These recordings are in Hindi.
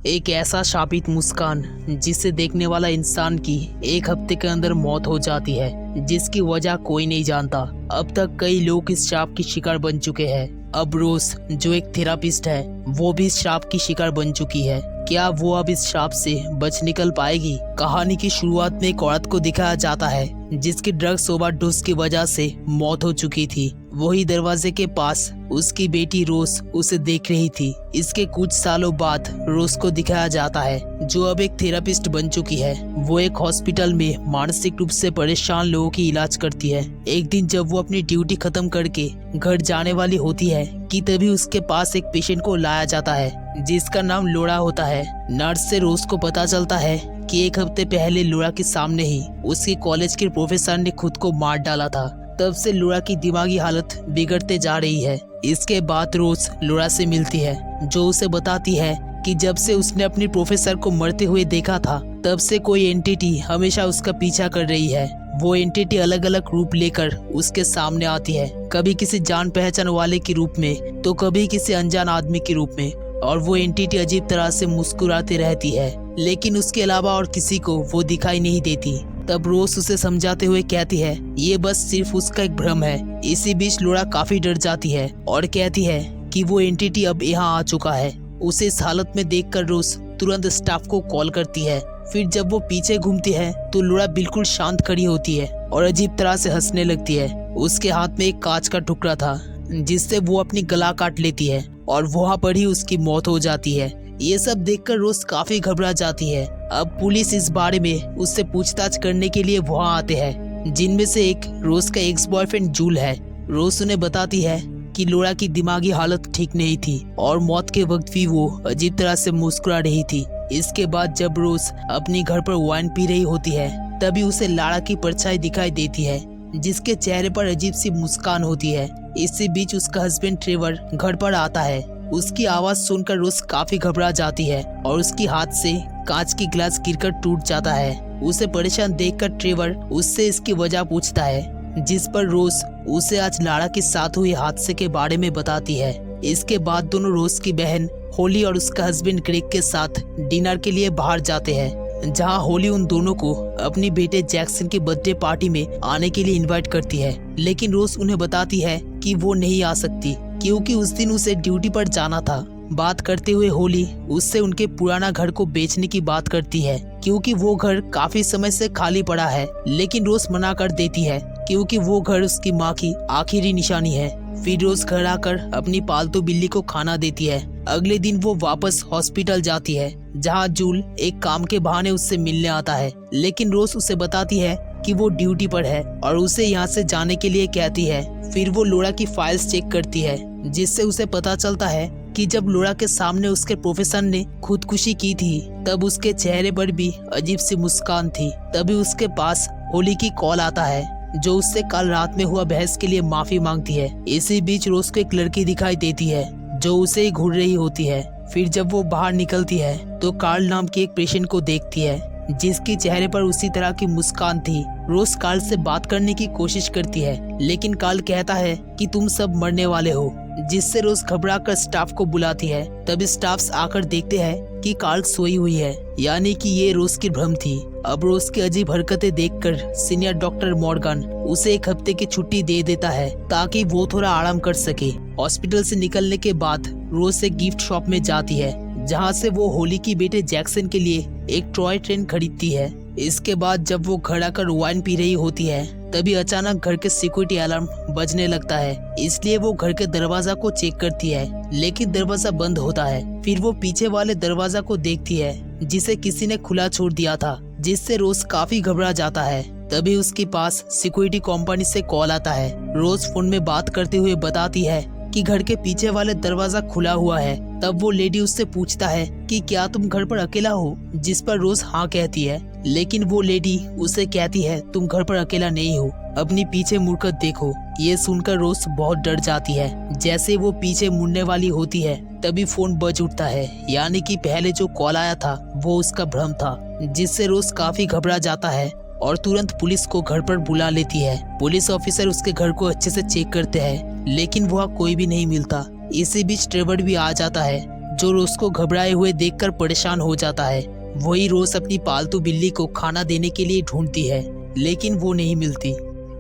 एक ऐसा शापित मुस्कान जिसे देखने वाला इंसान की एक हफ्ते के अंदर मौत हो जाती है, जिसकी वजह कोई नहीं जानता। अब तक कई लोग इस शाप की शिकार बन चुके हैं। अब रोज जो एक थेरापिस्ट है वो भी इस शाप की शिकार बन चुकी है। क्या वो अब इस शाप से बच निकल पाएगी? कहानी की शुरुआत में एक औरत को दिखाया जाता है जिसकी ड्रग्स ओवरडोज की वजह से मौत हो चुकी थी। वही दरवाजे के पास उसकी बेटी रोज उसे देख रही थी। इसके कुछ सालों बाद रोज को दिखाया जाता है जो अब एक थेरापिस्ट बन चुकी है। वो एक हॉस्पिटल में मानसिक रूप से परेशान लोगों की इलाज करती है। एक दिन जब वो अपनी ड्यूटी खत्म करके घर जाने वाली होती है कि तभी उसके पास एक पेशेंट को लाया जाता है जिसका नाम लोड़ा होता है। नर्स से रोज को पता चलता है कि एक हफ्ते पहले लोड़ा के सामने ही उसके कॉलेज के प्रोफेसर ने खुद को मार डाला था। तब से लोड़ा की दिमागी हालत बिगड़ते जा रही है। इसके बाद रोज लोड़ा से मिलती है जो उसे बताती है कि जब से उसने अपने प्रोफेसर को मरते हुए देखा था तब से कोई एंटिटी हमेशा उसका पीछा कर रही है। वो एंटिटी अलग अलग रूप लेकर उसके सामने आती है, कभी किसी जान पहचान वाले के रूप में तो कभी किसी अनजान आदमी के रूप में। और वो एंटिटी अजीब तरह से मुस्कुराती रहती है, लेकिन उसके अलावा और किसी को वो दिखाई नहीं देती। तब रोज उसे समझाते हुए कहती है ये बस सिर्फ उसका एक भ्रम है। इसी बीच लोड़ा काफी डर जाती है और कहती है कि वो एंटिटी अब यहाँ आ चुका है। उसे इस हालत में देखकर रोज तुरंत स्टाफ को कॉल करती है। फिर जब वो पीछे घूमती है तो लोड़ा बिल्कुल शांत खड़ी होती है और अजीब तरह से हंसने लगती है। उसके हाथ में एक कांच का टुकड़ा था जिससे वो अपनी गला काट लेती है और वहाँ पर ही उसकी मौत हो जाती है। ये सब देखकर रोज काफी घबरा जाती है। अब पुलिस इस बारे में उससे पूछताछ करने के लिए वहाँ आते हैं, जिनमें से एक रोज का एक्स बॉयफ्रेंड जूल है। रोज उन्हें बताती है कि लोड़ा की दिमागी हालत ठीक नहीं थी और मौत के वक्त भी वो अजीब तरह से मुस्कुरा रही थी। इसके बाद जब रोज अपने घर पर वाइन पी रही होती है तभी उसे लाड़ा की परछाई दिखाई देती है जिसके चेहरे पर अजीब सी मुस्कान होती है। इसी बीच उसका हस्बैंड ट्रेवर घर पर आता है। उसकी आवाज सुनकर रोज काफी घबरा जाती है और उसकी हाथ से कांच की गिलास गिरकर टूट जाता है। उसे परेशान देखकर ट्रेवर उससे इसकी वजह पूछता है, जिस पर रोज उसे आज लाड़ा के साथ हुए हादसे के बारे में बताती है। इसके बाद दोनों रोज की बहन होली और उसका हस्बैंड ग्रेग के साथ डिनर के लिए बाहर जाते हैं, जहां होली उन दोनों को अपनी बेटे जैक्सन की बर्थडे पार्टी में आने के लिए इनवाइट करती है। लेकिन रोज उन्हें बताती है कि वो नहीं आ सकती क्योंकि उस दिन उसे ड्यूटी पर जाना था। बात करते हुए होली उससे उनके पुराना घर को बेचने की बात करती है क्योंकि वो घर काफी समय से खाली पड़ा है। लेकिन रोज मना कर देती है क्योंकि वो घर उसकी माँ की आखिरी निशानी है। फिर रोज घर आकर अपनी पालतू बिल्ली को खाना देती है। अगले दिन वो वापस हॉस्पिटल जाती है जहाँ जूल एक काम के बहाने उससे मिलने आता है। लेकिन रोज उसे बताती है कि वो ड्यूटी पर है और उसे यहाँ से जाने के लिए कहती है। फिर वो लोड़ा की फाइल्स चेक करती है जिससे उसे पता चलता है कि जब लोड़ा के सामने उसके प्रोफेसर ने खुदकुशी की थी तब उसके चेहरे पर भी अजीब सी मुस्कान थी। तभी उसके पास होली की कॉल आता है जो उससे कल रात में हुआ बहस के लिए माफी मांगती है। इसी बीच रोज को एक लड़की दिखाई देती है जो उसे ही घूर रही होती है। फिर जब वो बाहर निकलती है तो कार्ल नाम के एक पेशेंट को देखती है जिसके चेहरे पर उसी तरह की मुस्कान थी। रोज कार्ल से बात करने की कोशिश करती है लेकिन कार्ल कहता है कि तुम सब मरने वाले हो, जिससे रोज घबरा कर स्टाफ को बुलाती है। तभी स्टाफ्स आकर देखते हैं कि कार्ल सोई हुई है, यानी कि ये रोज की भ्रम थी। अब रोज की अजीब हरकतें देखकर सीनियर डॉक्टर मॉर्गन उसे एक हफ्ते की छुट्टी दे देता है ताकि वो थोड़ा आराम कर सके। हॉस्पिटल से निकलने के बाद रोज एक गिफ्ट शॉप में जाती है जहाँ से वो होली की बेटे जैक्सन के लिए एक टॉय ट्रेन खरीदती है। इसके बाद जब वो घर आकर वाइन पी रही होती है तभी अचानक घर के सिक्योरिटी अलार्म बजने लगता है, इसलिए वो घर के दरवाजा को चेक करती है लेकिन दरवाजा बंद होता है। फिर वो पीछे वाले दरवाजा को देखती है जिसे किसी ने खुला छोड़ दिया था, जिससे रोज काफी घबरा जाता है। तभी उसके पास सिक्योरिटी कंपनी से कॉल आता है। रोज फोन में बात करते हुए बताती है कि घर के पीछे वाले दरवाजा खुला हुआ है। तब वो लेडी उससे पूछता है कि क्या तुम घर पर अकेला हो, जिस पर रोज हाँ कहती है। लेकिन वो लेडी उसे कहती है तुम घर पर अकेला नहीं हो, अपनी पीछे मुड़कर देखो। ये सुनकर रोज बहुत डर जाती है। जैसे वो पीछे मुड़ने वाली होती है तभी फोन बज उठता है, यानी कि पहले जो कॉल आया था वो उसका भ्रम था, जिससे रोज काफी घबरा जाता है और तुरंत पुलिस को घर पर बुला लेती है। पुलिस ऑफिसर उसके घर को अच्छे से चेक करते हैं लेकिन वहाँ कोई भी नहीं मिलता। इसी बीच ट्रेवर भी आ जाता है जो रोज को घबराए हुए देखकर परेशान हो जाता है। वही रोज अपनी पालतू बिल्ली को खाना देने के लिए ढूंढती है, लेकिन वो नहीं मिलती।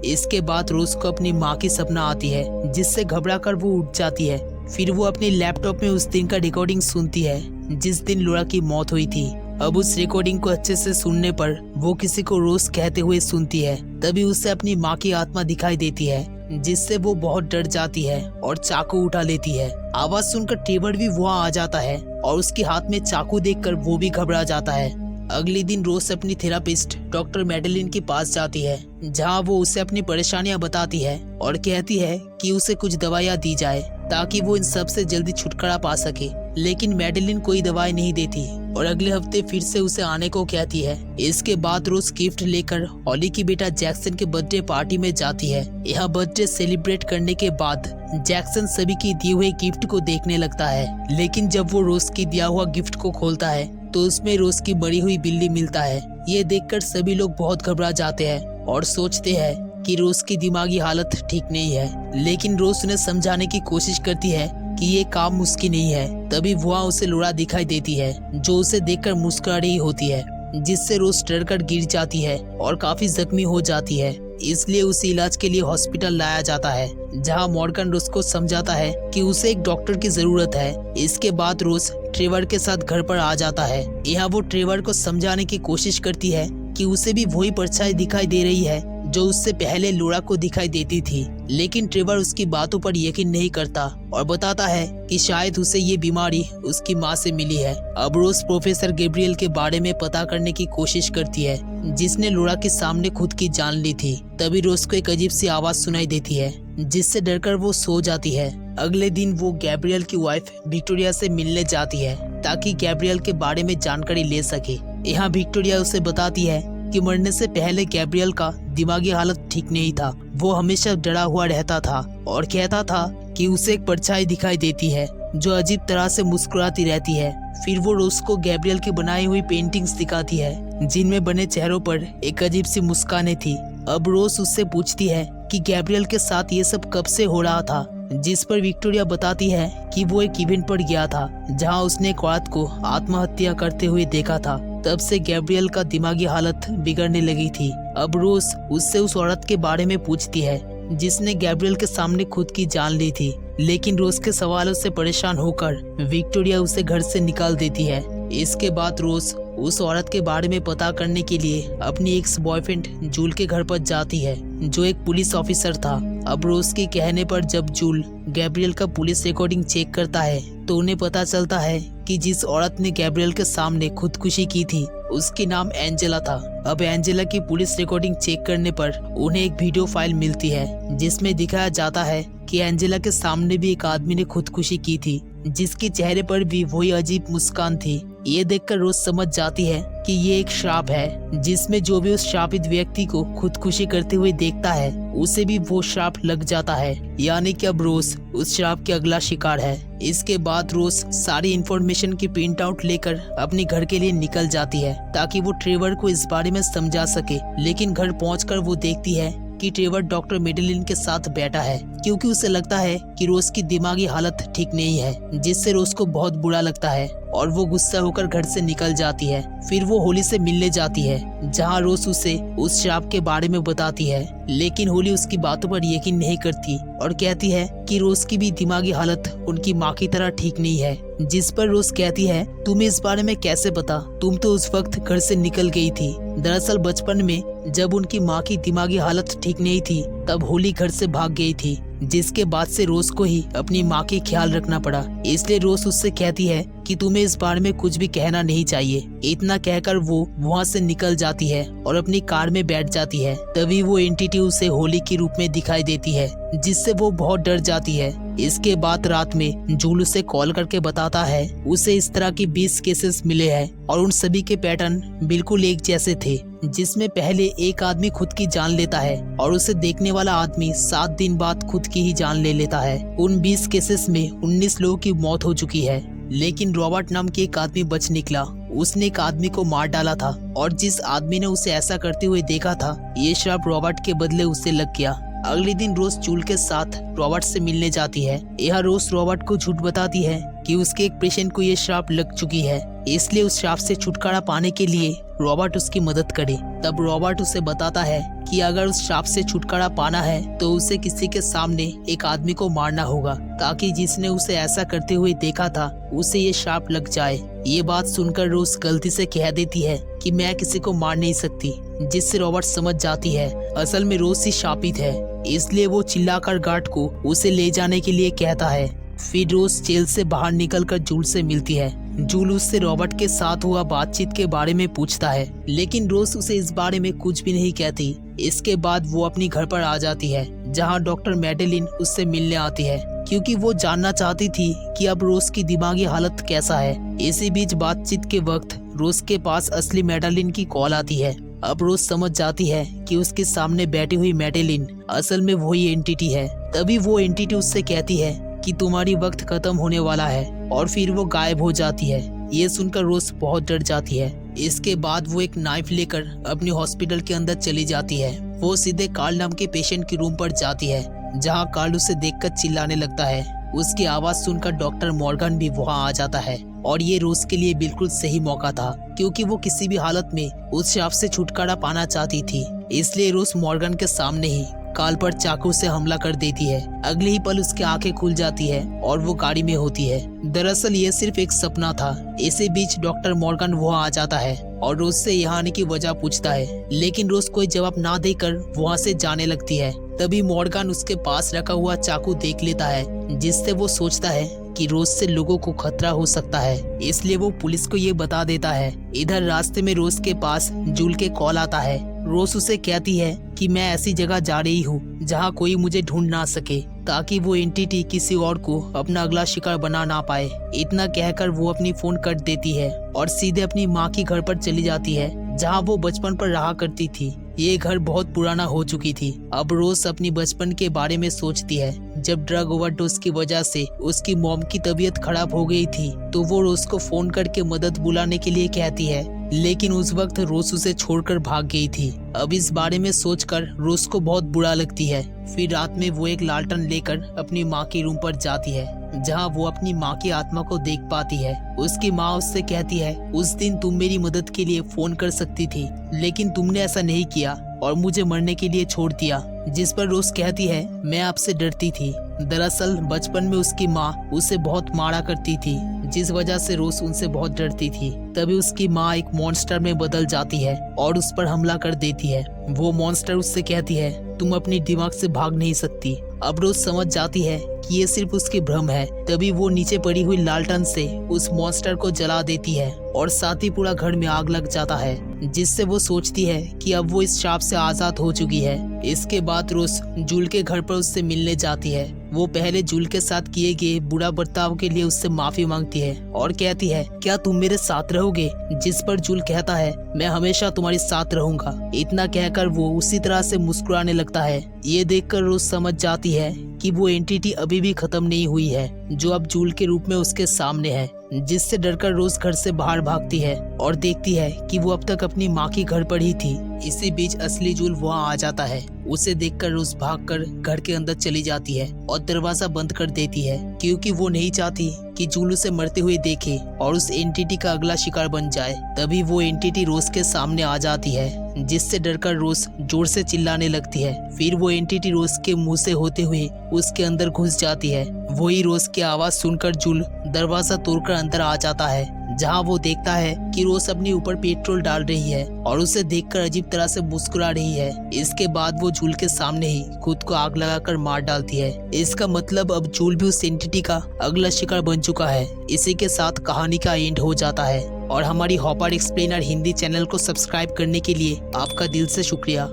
इसके बाद रोज को अपनी माँ की सपना आती है, जिससे घबराकर वो उठ जाती है। फिर वो अपने लैपटॉप में उस दिन का रिकॉर्डिंग सुनती है जिस दिन लोरा की मौत हुई थी। अब उस रिकॉर्डिंग को अच्छे से सुनने पर वो किसी को रोज कहते हुए सुनती है। तभी उसे अपनी माँ की आत्मा दिखाई देती है, जिससे वो बहुत डर जाती है और चाकू उठा लेती है। आवाज सुनकर ट्रेवर भी वहाँ आ जाता है और उसके हाथ में चाकू देखकर वो भी घबरा जाता है। अगले दिन रोज अपनी थेरापिस्ट डॉक्टर मैडेलिन के पास जाती है, जहाँ वो उसे अपनी परेशानियां बताती है और कहती है कि उसे कुछ दवाइयाँ दी जाए ताकि वो इन सब से जल्दी छुटकारा पा सके। लेकिन मैडेलिन कोई दवाई नहीं देती और अगले हफ्ते फिर से उसे आने को कहती है। इसके बाद रोज गिफ्ट लेकर हॉली की बेटा जैक्सन के बर्थडे पार्टी में जाती है। यहाँ बर्थडे सेलिब्रेट करने के बाद जैक्सन सभी की दिए हुए गिफ्ट को देखने लगता है, लेकिन जब वो रोज की दिया हुआ गिफ्ट को खोलता है तो उसमें रोज की मरी हुई बिल्ली मिलता है। ये देखकर सभी लोग बहुत घबरा जाते हैं और सोचते हैं कि रोज की दिमागी हालत ठीक नहीं है। लेकिन रोज उन्हें समझाने की कोशिश करती है कि ये काम उसकी नहीं है। तभी वहाँ उसे लोरा दिखाई देती है, जो उसे देखकर मुस्कुरा रही होती है, जिससे रोज डर कर गिर जाती है और काफी जख्मी हो जाती है। इसलिए उसे इलाज के लिए हॉस्पिटल लाया जाता है, जहां मॉर्गन रोज को समझाता है कि उसे एक डॉक्टर की जरूरत है। इसके बाद रोज ट्रेवर के साथ घर पर आ जाता है। यहाँ वो ट्रेवर को समझाने की कोशिश करती है कि उसे भी वही परछाई दिखाई दे रही है जो उससे पहले लोरा को दिखाई देती थी। लेकिन ट्रेवर उसकी बातों पर यकीन नहीं करता और बताता है कि शायद उसे ये बीमारी उसकी माँ से मिली है। अब रोज प्रोफेसर गैब्रियल के बारे में पता करने की कोशिश करती है, जिसने लोरा के सामने खुद की जान ली थी। तभी रोज को एक अजीब सी आवाज सुनाई देती है, जिससे डरकर वो सो जाती है। अगले दिन वो गैब्रियल की वाइफ विक्टोरिया से मिलने जाती है ताकि गैब्रियल के बारे में जानकारी ले सके। यहाँ विक्टोरिया उसे बताती है कि मरने से पहले गैब्रियल का दिमागी हालत ठीक नहीं था। वो हमेशा डरा हुआ रहता था और कहता था कि उसे एक परछाई दिखाई देती है जो अजीब तरह से मुस्कुराती रहती है। फिर वो रोज को गैब्रियल की बनाई हुई पेंटिंग्स दिखाती है, जिनमें बने चेहरों पर एक अजीब सी मुस्कानें थी। अब रोज उससे पूछती है कि गैब्रियल के साथ ये सब कब से हो रहा था, जिस पर विक्टोरिया बताती है कि वो एक इवेंट पर गया था जहां उसने एक औरत को आत्महत्या करते हुए देखा था। तब से गैब्रियल का दिमागी हालत बिगड़ने लगी थी। अब रोज उससे उस औरत के बारे में पूछती है जिसने गैब्रियल के सामने खुद की जान ली थी। लेकिन रोज के सवालों से परेशान होकर विक्टोरिया उसे घर से निकाल देती है। इसके बाद रोज उस औरत के बारे में पता करने के लिए अपनी एक्स बॉयफ्रेंड जूल के घर पर जाती है, जो एक पुलिस ऑफिसर था। अब रोज के कहने पर जब जूल गैब्रियल का पुलिस रिकॉर्डिंग चेक करता है तो उन्हें पता चलता है कि जिस औरत ने गैब्रियल के सामने खुदकुशी की थी उसकी नाम एंजेला था। अब एंजेला की पुलिस रिकॉर्डिंग चेक करने पर उन्हें एक वीडियो फाइल मिलती है, जिसमें दिखाया जाता है कि एंजेला के सामने भी एक आदमी ने खुदकुशी की थी, जिसके चेहरे पर भी वही अजीब मुस्कान थी। ये देखकर रोज समझ जाती है कि ये एक श्राप है, जिसमें जो भी उस श्रापित व्यक्ति को खुदकुशी करते हुए देखता है उसे भी वो श्राप लग जाता है। यानी कि अब रोज उस श्राप के अगला शिकार है। इसके बाद रोज सारी इंफॉर्मेशन की प्रिंट आउट लेकर अपने घर के लिए निकल जाती है ताकि वो ट्रेवर को इस बारे में समझा सके। लेकिन घर पहुंचकर वो देखती है कि ट्रेवर डॉक्टर मेडेलिन के साथ बैठा है, क्योंकि उसे लगता है कि रोज की दिमागी हालत ठीक नहीं है, जिससे रोज को बहुत बुरा लगता है और वो गुस्सा होकर घर से निकल जाती है। फिर वो होली से मिलने जाती है, जहाँ रोज उसे उस श्राप के बारे में बताती है। लेकिन होली उसकी बातों पर यकीन नहीं करती और कहती है कि रोज की भी दिमागी हालत उनकी माँ की तरह ठीक नहीं है। जिस पर रोज कहती है, तुम्हें इस बारे में कैसे पता? तुम तो उस वक्त घर से निकल गई थी। दरअसल बचपन में जब उनकी माँ की दिमागी हालत ठीक नहीं थी तब होली घर से भाग गई थी, जिसके बाद से रोज को ही अपनी माँ की ख्याल रखना पड़ा। इसलिए रोज उससे कहती है कि तुम्हें इस बारे में कुछ भी कहना नहीं चाहिए। इतना कहकर वो वहाँ से निकल जाती है और अपनी कार में बैठ जाती है। तभी वो एंटिटी उसे होली के रूप में दिखाई देती है, जिससे वो बहुत डर जाती है। इसके बाद रात में जूल उसे कॉल करके बताता है उसे इस तरह की 20 केसेस मिले हैं और उन सभी के पैटर्न बिल्कुल एक जैसे थे, जिसमें पहले एक आदमी खुद की जान लेता है और उसे देखने वाला आदमी 7 दिन बाद खुद की ही जान ले लेता है। उन 20 केसेस में 19 लोगों की मौत हो चुकी है, लेकिन रॉबर्ट नाम के एक आदमी बच निकला। उसने एक आदमी को मार डाला था और जिस आदमी ने उसे ऐसा करते हुए देखा था, ये श्राप रॉबर्ट के बदले उसे लग गया। अगले दिन रोज जूल के साथ रॉबर्ट से मिलने जाती है। यह रोज रॉबर्ट को झूठ बताती है कि कि उसके एक पेशेंट को ये श्राप लग चुकी है, इसलिए उस श्राप से छुटकारा पाने के लिए रॉबर्ट उसकी मदद करे। तब रॉबर्ट उसे बताता है कि अगर उस श्राप से छुटकारा पाना है तो उसे किसी के सामने एक आदमी को मारना होगा, ताकि जिसने उसे ऐसा करते हुए देखा था उसे ये श्राप लग जाए। ये बात सुनकर रोज गलती से कह देती है कि मैं किसी को मार नहीं सकती, जिससे रॉबर्ट समझ जाती है असल में रोज ही शापित है। इसलिए वो चिल्लाकर गार्ड को उसे ले जाने के लिए कहता है। फिर रोज जेल से बाहर निकलकर जूल से मिलती है। जूल उससे रॉबर्ट के साथ हुआ बातचीत के बारे में पूछता है, लेकिन रोज उसे इस बारे में कुछ भी नहीं कहती। इसके बाद वो अपनी घर पर आ जाती है, जहां डॉक्टर मैडेलिन उससे मिलने आती है, क्योंकि वो जानना चाहती थी कि अब रोज की दिमागी हालत कैसा है। इसी बीच बातचीत के वक्त रोज के पास असली मैडेलिन की कॉल आती है। अब रोज समझ जाती है कि उसके सामने बैठी हुई मैडेलिन असल में वही एंटिटी है। तभी वो एंटिटी उससे कहती है कि तुम्हारी वक्त खत्म होने वाला है, और फिर वो गायब हो जाती है। ये सुनकर रोज बहुत डर जाती है। इसके बाद वो एक नाइफ लेकर अपनी हॉस्पिटल के अंदर चली जाती है। वो सीधे कार्ल नाम के पेशेंट के रूम पर जाती है, जहां कार्ल उसे देखकर चिल्लाने लगता है। उसकी आवाज सुनकर डॉक्टर मॉर्गन भी वहां आ जाता है, और ये रोज के लिए बिल्कुल सही मौका था, क्योंकि वो किसी भी हालत में उस श्राप से छुटकारा पाना चाहती थी। इसलिए रोज मॉर्गन के सामने ही कार्ल पर चाकू से हमला कर देती है। अगले ही पल उसकी आंखें खुल जाती है और वो गाड़ी में होती है। दरअसल ये सिर्फ एक सपना था। इसी बीच डॉक्टर मॉर्गन वहाँ आ जाता है और रोज से यहाँ आने की वजह पूछता है, लेकिन रोज कोई जवाब ना देकर वहाँ से जाने लगती है। तभी मॉर्गन उसके पास रखा हुआ चाकू देख लेता है, जिससे वो सोचता है कि रोज से लोगों को खतरा हो सकता है, इसलिए वो पुलिस को ये बता देता है। इधर रास्ते में रोज के पास जूल के कॉल आता है। रोज उसे कहती है कि मैं ऐसी जगह जा रही हूँ जहाँ कोई मुझे ढूंढ ना सके, ताकि वो एंटिटी किसी और को अपना अगला शिकार बना ना पाए। इतना कहकर वो अपनी फोन कट देती है और सीधे अपनी माँ के घर पर चली जाती है, जहाँ वो बचपन पर रहा करती थी। ये घर बहुत पुराना हो चुकी थी। अब रोज अपनी बचपन के बारे में सोचती है, जब ड्रग ओवरडोज की वजह से उसकी मॉम की तबीयत खराब हो गई थी, तो वो रोज को फोन करके मदद बुलाने के लिए कहती है, लेकिन उस वक्त रोज उसे छोड़कर भाग गई थी। अब इस बारे में सोचकर रोज को बहुत बुरा लगती है। फिर रात में वो एक लालटेन लेकर अपनी माँ के रूम पर जाती है, जहाँ वो अपनी माँ की आत्मा को देख पाती है। उसकी माँ उससे कहती है, उस दिन तुम मेरी मदद के लिए फोन कर सकती थी, लेकिन तुमने ऐसा नहीं किया और मुझे मरने के लिए छोड़ दिया। जिस पर रोज कहती है, मैं आपसे डरती थी। दरअसल बचपन में उसकी माँ उसे बहुत मारा करती थी, जिस वजह से रोज उनसे बहुत डरती थी। तभी उसकी माँ एक मॉन्स्टर में बदल जाती है और उस पर हमला कर देती है। वो मॉन्स्टर उससे कहती है, तुम अपनी दिमाग से भाग नहीं सकती। अब रोज समझ जाती है कि ये सिर्फ उसकी भ्रम है। तभी वो नीचे पड़ी हुई लालटेन से उस मॉन्स्टर को जला देती है और साथ ही पूरा घर में आग लग जाता है, जिससे वो सोचती है कि अब वो इस श्राप से आजाद हो चुकी है। इसके बाद रोज जूल के घर पर उससे मिलने जाती है। वो पहले जूल के साथ किए गए बुरा बर्ताव के लिए उससे माफी मांगती है और कहती है, क्या तुम मेरे साथ रहोगे? जिस पर जूल कहता है, मैं हमेशा तुम्हारे साथ रहूंगा। इतना कहकर वो उसी तरह से मुस्कुराने लगता है। ये देखकर रोज समझ जाती है कि वो एंटिटी अभी भी खत्म नहीं हुई है, जो अब जूल के रूप में उसके सामने है। जिससे डरकर रोज घर से बाहर भागती है और देखती है कि वो अब तक अपनी माँ के घर पर ही थी। इसी बीच असली जूल वहाँ आ जाता है। उसे देखकर रोज भागकर घर के अंदर चली जाती है और दरवाजा बंद कर देती है, क्योंकि वो नहीं चाहती कि जूल उसे मरते हुए देखे और उस एंटिटी का अगला शिकार बन जाए। तभी वो एंटिटी रोज के सामने आ जाती है, जिससे डरकर रोज जोर से चिल्लाने लगती है। फिर वो एंटिटी रोज के मुंह से होते हुए उसके अंदर घुस जाती है। वही रोज की आवाज सुनकर जूल दरवाजा तोड़कर अंदर आ जाता है, जहां वो देखता है कि रोज अपने ऊपर पेट्रोल डाल रही है और उसे देखकर अजीब तरह से मुस्कुरा रही है। इसके बाद वो जूल के सामने ही खुद को आग लगाकर मार डालती है। इसका मतलब अब जूल भी उस एंटिटी का अगला शिकार बन चुका है। इसी के साथ कहानी का एंड हो जाता है। और हमारी हॉपर एक्सप्लेनर हिंदी चैनल को सब्सक्राइब करने के लिए आपका दिल से शुक्रिया।